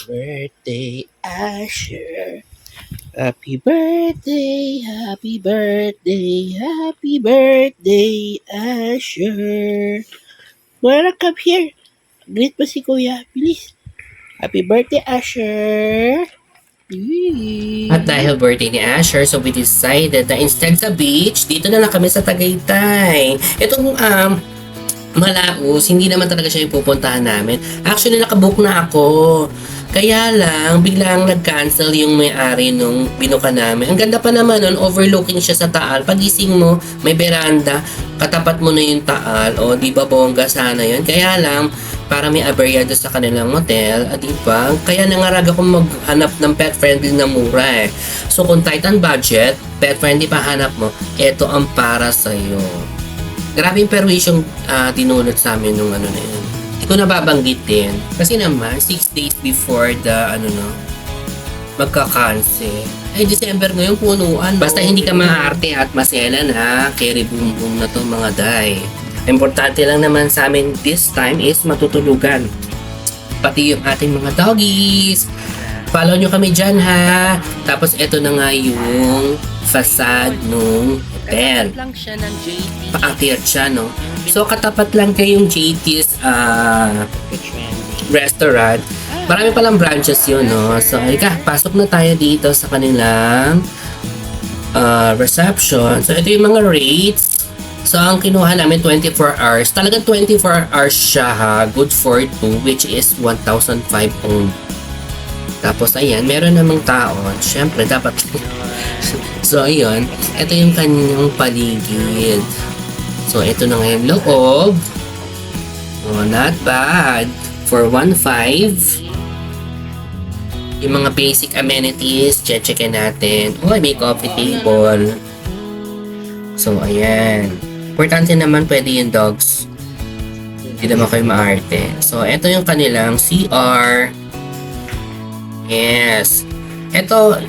birthday, Asher. Happy birthday, happy birthday, happy birthday, Asher. Moira, come here. Greet mo si Kuya. Bilis. Happy birthday, Asher. At dahil birthday ni Asher, so we decided na instead sa beach, dito na lang kami sa Tagaytay. Itong Malaus, hindi naman talaga siya yung pupuntahan namin. Actually, nakabook na ako. Kaya lang, biglang nag-cancel yung may-ari nung binuka namin. Ang ganda pa naman nun, overlooking siya sa Taal. Pagising mo, may veranda, katapat mo na yung Taal. O, di ba bongga sana yun? Kaya lang, para may aberya doon sa kanilang motel, di ba? Kaya nangarag ako maghanap ng pet-friendly na mura eh. So, kung tight ang budget, pet-friendly pa hanap mo, ito ang para sa'yo. Grabe yung perwisyong dinulot sa amin nung ano na yun. Hindi ko nababanggitin. Kasi naman, 6 days before the, magka-cancel. Ay, December ngayon, punuan. Basta hindi ka maarte at maselan ha. Carry boom boom na to mga day. Importante lang naman sa amin this time is matutulugan. Pati yung ating mga doggies. Follow nyo kami dyan ha. Tapos eto na nga yung facade nung hotel. lang siya ng JT. Paakyat siya, no? So, katapat lang kayong JT's restaurant. Marami palang branches yun, no? So, halika, pasok na tayo dito sa kanilang reception. So, ito yung mga rates. So, ang kinuha namin 24 hours. Talagang 24 hours siya, ha? Good for 2, which is 1,500 only. Tapos, ayan, meron namang taon. Siyempre, dapat... So, ayun. Ito yung kanyang paligid. So, ito na nga yung loob. Oh, not bad. For 1,500. Yung mga basic amenities, checkin natin. Oh, may coffee table. So, ayan. Importante naman pwede yung dogs. Hindi naman kayo maarte. So, ito yung kanilang CR. Yes. Ito,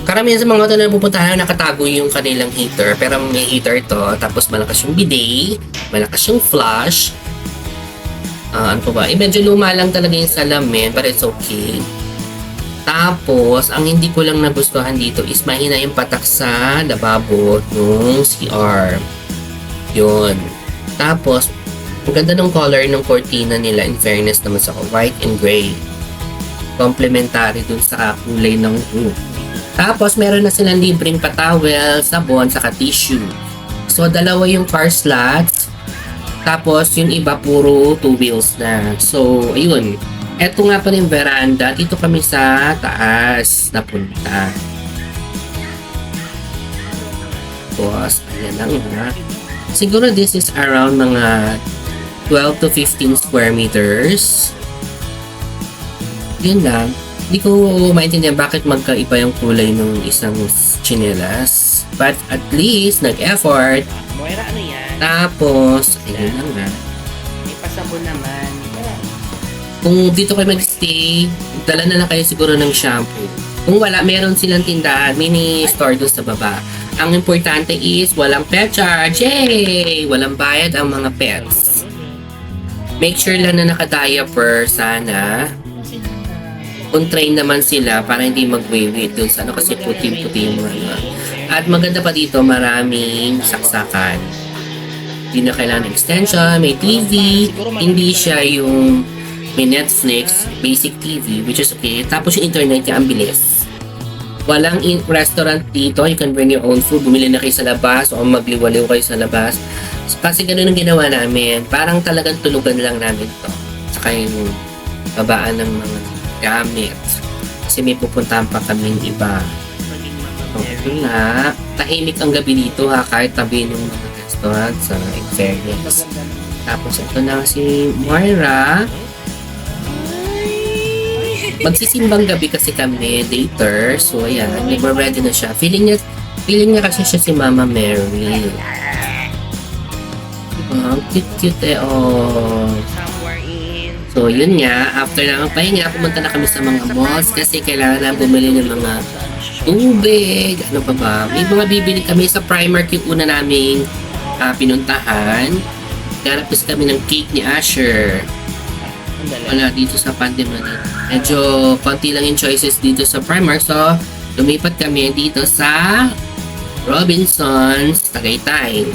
karamihan sa mga hotel na pupuntahan, nakatago yung kanilang heater. Pero may heater to. Tapos malakas yung bidet. Malakas yung flush. Ano pa ba? Medyo luma lang talaga yung salamin. But it's okay. Tapos, ang hindi ko lang nagustuhan dito is mahina yung patak sa lababo nung CR. Yun. Tapos, ang ganda ng color ng cortina nila. In fairness naman sa white and gray. Complementary dun sa kulay ng roof. Tapos, meron na silang libreng patawel, sabon, saka tissue. So, dalawa yung car slots. Tapos, yung iba puro 2 wheels na. So, ayun. Eto nga pa yung veranda. Dito kami sa taas napunta. Tapos, ayan lang ha. Siguro this is around mga 12 to 15 square meters. Yun lang. Hindi ko maintindihan bakit magkaiba yung kulay ng isang chinelas. But at least, nag-effort. Moira, ano yan? Tapos, ayun lang nga. May pasabon naman. Kung dito kayo mag-stay, dala na lang kayo siguro ng shampoo. Kung wala, meron silang tindahan, mini store doon sa baba. Ang importante is, walang pet charge. Yay! Walang bayad ang mga pets. Make sure lang na naka-diaper sana. Kung train naman sila para hindi mag-wait dun sa kasi puti-puti yung mga. At maganda pa dito, maraming saksakan. Hindi na kailangan extension, may TV, hindi siya yung may Netflix, basic TV, which is okay. Tapos yung internet niya, ang bilis. Walang restaurant dito, you can bring your own food, bumili na kayo sa labas o magliwaliw kayo sa labas. So, kasi ganun ang ginawa namin, parang talagang tulugan lang namin to. Saka yung babaan ng mga gamit. Kasi may pupuntahan pa kaming iba. Okay nga. Tahimik ang gabi dito ha, kahit tabi ng mga restaurant sa fairness. Tapos ito na si Moira. Magsisimbang gabi kasi kami later. So ayan, nag-ready na siya. Feeling niya kasi siya si Mama Mary. Cute oh. So, yun nga, after ng pahinga, pumunta na kami sa mga malls kasi kailangan na bumili ng mga tubig, ano pa ba. May mga bibili kami sa Primark yung una naming pinuntahan. Garapos kami ng cake ni Asher. Sandali. Wala dito sa Pandemanit. Medyo konti lang yung choices dito sa Primark. So, lumipat kami dito sa Robinsons Tagaytay.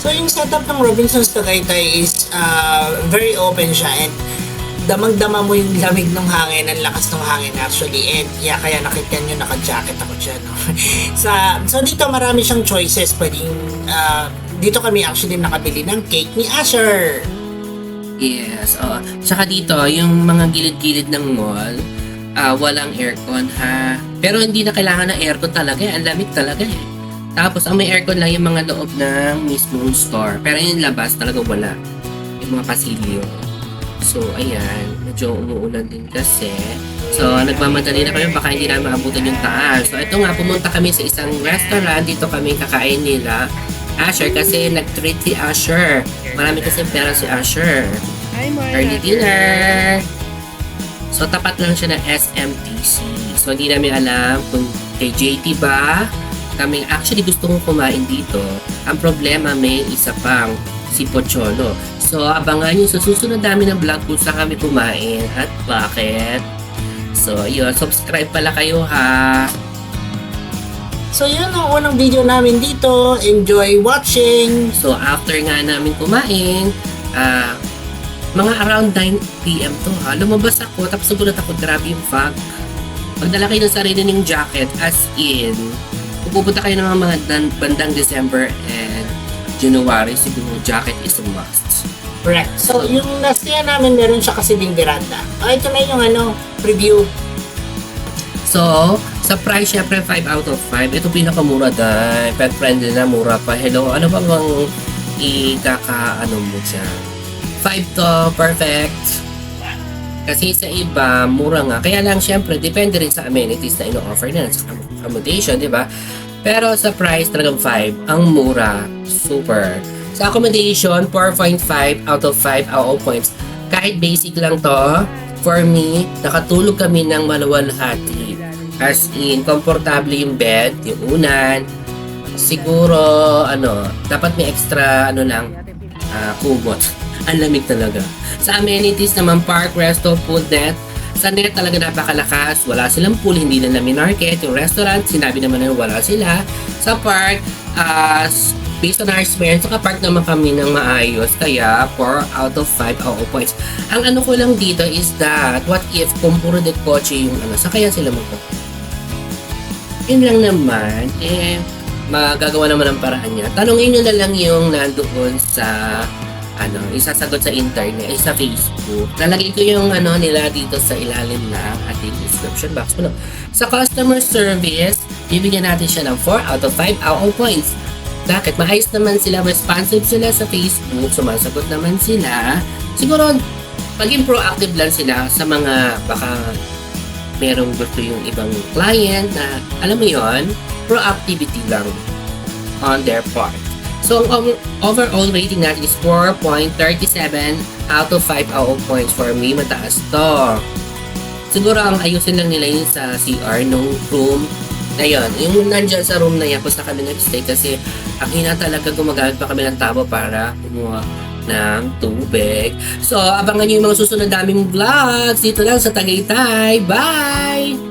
So yung setup ng Robinsons Tagaytay is very open siya and damang-dama mo yung lamig ng hangin, ang lakas ng hangin actually, and yeah, kaya nakita nyo naka-jacket ako dyan. No? So dito marami siyang choices, pwedeng dito kami actually nakabili ng cake ni Asher. Yes, oo. Tsaka dito, yung mga gilid-gilid ng mall, walang aircon ha. Pero hindi na kailangan ng aircon talaga eh. Ang lamig talaga eh. Tapos, ang may aircon lang yung mga loob ng mismong store. Pero yung labas talaga wala. Yung mga pasilyo. So, ayan. Medyo umuulan din kasi. So, nagmamadali na kami. Baka hindi namin maabutan yung taas. So, ito nga, pumunta kami sa isang restaurant. Dito kami kakain nila Asher kasi nag-treat si Asher. Marami kasi pera si Asher. Hi, Moira. Early dinner. So, tapat lang siya ng SMTC. So, hindi namin alam kung kay JT ba. Kami actually gusto kong kumain dito. Ang problema, may isa pang si Pocholo. So, abangan nyo sa susunod namin ng vlog kung saan kami kumain at bakit. So, yun. Subscribe pala kayo ha. So yun ang unang video namin dito. Enjoy watching! So, after nga namin kumain, mga around 9 PM to ha. Lumabas ako, tapos nagulat ako, grabe yung fog. Magdala kayo ng sarili ng jacket, as in, kung pupunta kayo ng mga bandang December and January, siguro jacket is a must. Correct. So yung nastya namin, meron siya kasi ding veranda. Ito na yung preview. So, sa price, syempre 5 out of 5. Ito pinakamura dahil pet friendly na, mura pa. Hello, ano bang ikaka-ano mo dyan? 5 to, perfect. Kasi sa iba, mura nga. Kaya lang, syempre, depende rin sa amenities na ino-offer nila sa accommodation, di ba? Pero sa price, talagang 5. Ang mura. Super. Sa accommodation, 4.5 out of 5 AO points. Kahit basic lang to, for me, nakatulog kami ng malawalhati. As in, komportable yung bed, yung unan. Siguro, dapat may extra, kumot. Ang lamig talaga. Sa amenities naman, park, resto, food net. Sa net talaga napakalakas. Wala silang pool, hindi na minarket. Yung restaurant, sinabi naman na wala sila. Sa park, based on our experience, nakapark naman kami ng maayos. Kaya, 4 out of 5 AO points. Ang ano ko lang dito is that, what if kung puro de kotse yung sakayan sila yun lang naman, magagawa naman ang paraan niya. Tanungin nyo na lang yung nandoon sa, isasagot sa internet, sa Facebook. Lalagay ko yung nila dito sa ilalim na ating description box. Sa customer service, bibigyan natin siya ng 4 out of 5 AO points. Bakit? Maayos naman sila, responsive sila sa Facebook, sumasagot naman sila. Siguro, maging proactive lang sila sa mga baka merong gusto yung ibang client na, alam mo yon, proactivity lang on their part. So, ang overall rating natin is 4.37 out of 5 AO points. For me, mataas to. Siguro, ang ayusin lang nila yun sa CR nung room na yun. Yung nandyan sa room na yan, kung saan kami nag-stay kasi ang hina talaga gumagamit pa kami ng tabo para kumuha ng tubig. So, abangan nyo yung mga susunod naming vlogs dito lang sa Tagaytay. Bye!